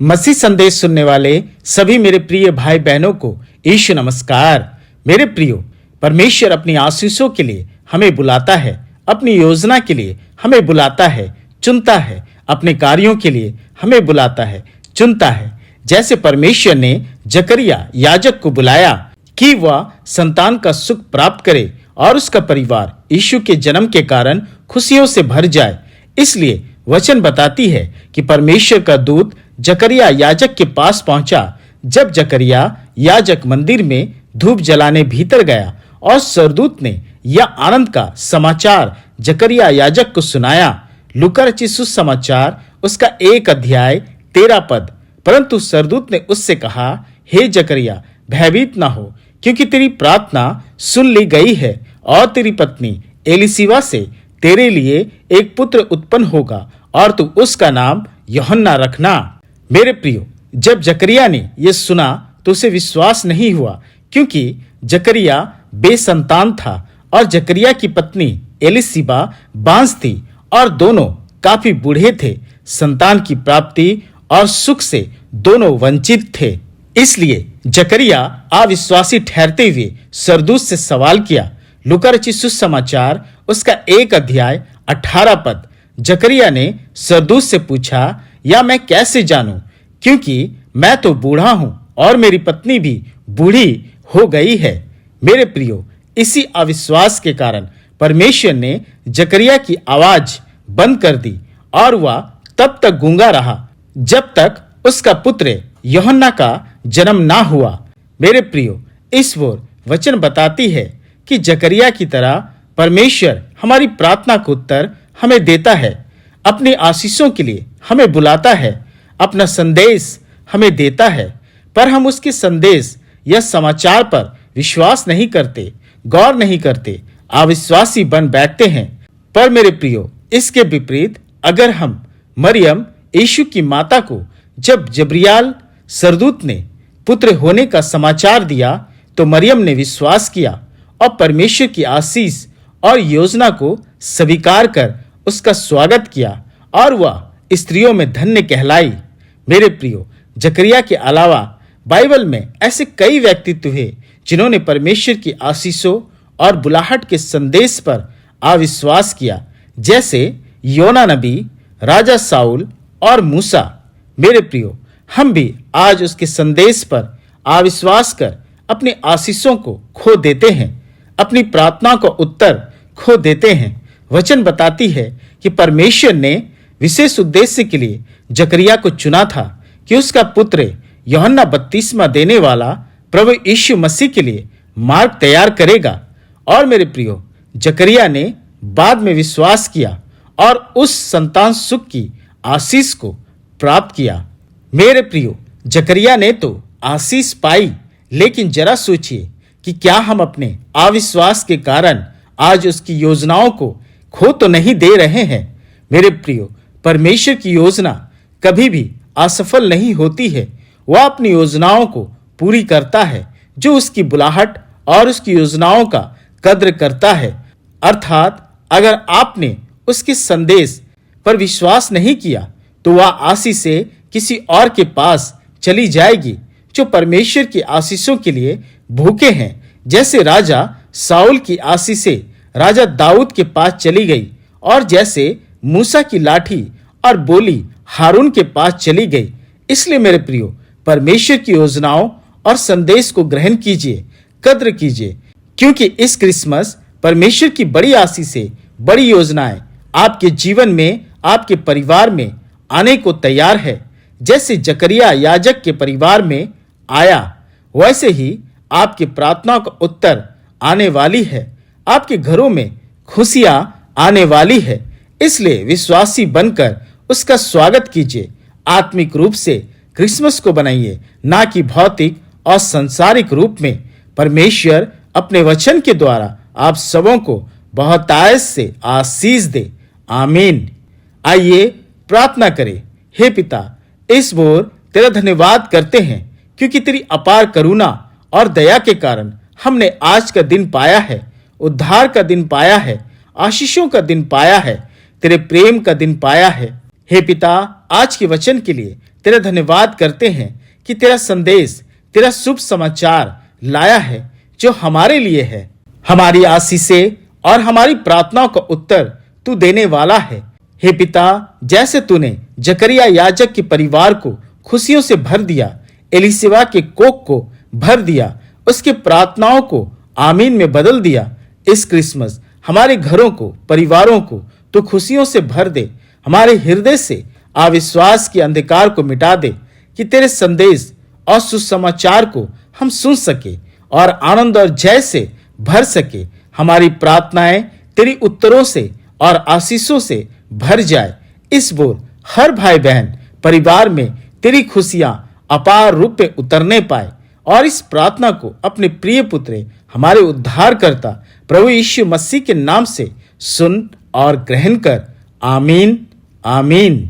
मसीह संदेश सुनने वाले सभी मेरे प्रिय भाई बहनों को यीशु नमस्कार। मेरे प्रियो, परमेश्वर अपनी आशीषों के लिए हमें बुलाता है, अपनी योजना के लिए हमें बुलाता है, चुनता है, अपने कार्यों के लिए हमें बुलाता है, चुनता है। जैसे परमेश्वर ने जकरिया याजक को बुलाया कि वह संतान का सुख प्राप्त करे और उसका परिवार यीशु के जन्म के कारण खुशियों से भर जाए। इसलिए वचन बताती है कि परमेश्वर का दूत जकरिया याजक के पास पहुंचा। जब जकरिया याजक मंदिर में धूप जलाने भीतर गया और सरदूत ने यह आनंद का समाचार जकरिया याजक को सुनाया। लूका रचित सुसमाचार उसका 1 अध्याय 13 पद। परंतु सरदूत ने उससे कहा, हे जकरिया, भयभीत ना हो, क्योंकि तेरी प्रार्थना सुन ली गई है और तेरी पत्नी एलीशिबा से तेरे लिए एक पुत्र उत्पन्न होगा और तू उसका नाम यूहन्ना रखना। मेरे प्रियो, जब जकरिया ने यह सुना तो उसे विश्वास नहीं हुआ, क्योंकि जकरिया बेसंतान था और जकरिया की पत्नी एलीशिबा बांझ थी और दोनों काफी बूढ़े थे। संतान की प्राप्ति और सुख से दोनों वंचित थे। इसलिए जकरिया अविश्वासी ठहरते हुए सरदूत से सवाल किया। लूका रचित सुसमाचार उसका 1 अध्याय 18 पद। जकरिया ने सरदूत से पूछा, या मैं कैसे जानूं, क्योंकि मैं तो बूढ़ा हूं और मेरी पत्नी भी बूढ़ी हो गई है। मेरे प्रियो, इसी अविश्वास के कारण परमेश्वर ने जकरिया की आवाज बंद कर दी और वह तब तक गूंगा रहा जब तक उसका पुत्र यूहन्ना का जन्म ना हुआ। मेरे प्रियो, इस ओर वचन बताती है कि जकरिया की तरह परमेश्वर हमारी प्रार्थना का उत्तर हमें देता है, अपनी आशीषों के लिए हमें बुलाता है, अपना संदेश हमें देता है, पर हम उसके संदेश या समाचार पर विश्वास नहीं करते, गौर नहीं करते, अविश्वासी बन बैठते हैं। पर मेरे प्रियो, इसके विपरीत अगर हम मरियम यीशु की माता को जब जब्रियाल सरदूत ने पुत्र होने का समाचार दिया तो मरियम ने विश्वास किया और परमेश्वर की आशीष और योजना को स्वीकार कर उसका स्वागत किया और वह स्त्रियों में धन्य कहलाई। मेरे प्रियो, जकरिया के अलावा बाइबल में ऐसे कई व्यक्तित्व हैं जिन्होंने परमेश्वर की आशीषों और बुलाहट के संदेश पर अविश्वास किया, जैसे योना नबी, राजा साउल और मूसा। मेरे प्रियो, हम भी आज उसके संदेश पर अविश्वास कर अपनी आशीषों को खो देते हैं, अपनी प्रार्थना को उत्तर खो देते हैं। वचन बताती है कि परमेश्वर ने विशेष उद्देश्य के लिए जकरिया को चुना था कि उसका पुत्र यूहन्ना बपतिस्मा देने वाला प्रभु यीशु मसीह के लिए मार्ग तैयार करेगा। और मेरे प्रियो, जकरिया ने बाद में विश्वास किया और उस संतान सुख की आशीष को प्राप्त किया। मेरे प्रियो, जकरिया ने तो आशीष पाई, लेकिन जरा सोचिए कि क्या हम अपने अविश्वास के कारण आज उसकी योजनाओं को खो तो नहीं दे रहे हैं। मेरे प्रियो, परमेश्वर की योजना कभी भी असफल नहीं होती है। वह अपनी योजनाओं को पूरी करता है जो उसकी बुलाहट और उसकी योजनाओं का कद्र करता है। अर्थात अगर आपने उसके संदेश पर विश्वास नहीं किया तो वह आशीष से किसी और के पास चली जाएगी जो परमेश्वर की आशीषों के लिए भूखे हैं। जैसे राजा साउल की आशीषें राजा दाऊद के पास चली गई और जैसे मूसा की लाठी और बोली हारून के पास चली गई। इसलिए मेरे प्रियो, परमेश्वर की योजनाओं और संदेश को ग्रहण कीजिए, कद्र कीजिए, क्योंकि इस क्रिसमस परमेश्वर की बड़ी आशीषें, बड़ी योजनाएं आपके जीवन में, आपके परिवार में आने को तैयार है। जैसे जकरिया याजक के परिवार में आया, वैसे ही आपकी प्रार्थना का उत्तर आने वाली है। आपके घरों में खुशियां आने वाली है। इसलिए विश्वासी बनकर उसका स्वागत कीजिए। आत्मिक रूप से क्रिसमस को बनाइए, ना कि भौतिक और सांसारिक रूप में। परमेश्वर अपने वचन के द्वारा आप सबों को बहुतायत से आशीष दे। आमीन। आइए प्रार्थना करें। हे पिता, इस ओर तेरा धन्यवाद करते हैं, क्योंकि तेरी अपार करुणा और दया के कारण हमने आज का दिन पाया है, उद्धार का दिन पाया है, आशीषों का दिन पाया है, तेरे प्रेम का दिन पाया है। हे पिता, आज के वचन के लिए तेरा धन्यवाद करते हैं कि तेरा संदेश, तेरा शुभ समाचार लाया है जो हमारे लिए है। हमारी आशीषें और हमारी प्रार्थनाओं का उत्तर तू देने वाला है। हे पिता, जैसे तूने जकरिया याजक के परिवार को खुशियों से भर दिया, एलीशिबा के कोख को भर दिया, उसके प्रार्थनाओं को आमीन में बदल दिया, इस क्रिसमस हमारे घरों को, परिवारों को तो खुशियों से भर दे। हमारे हृदय से अविश्वास के अंधकार को मिटा दे कि तेरे संदेश और सुसमाचार को हम सुन सके और आनंद और जय से भर सके। हमारी प्रार्थनाएं तेरी उत्तरों से और आशीषों से भर जाए। इस बोल हर भाई बहन परिवार में तेरी खुशियां अपार रूप में उतरने पाए और इस प्रार्थना को अपने प्रिय पुत्र हमारे उद्धारकर्ता प्रभु यीशु मसीह के नाम से सुन और ग्रहण कर। आमीन, आमीन।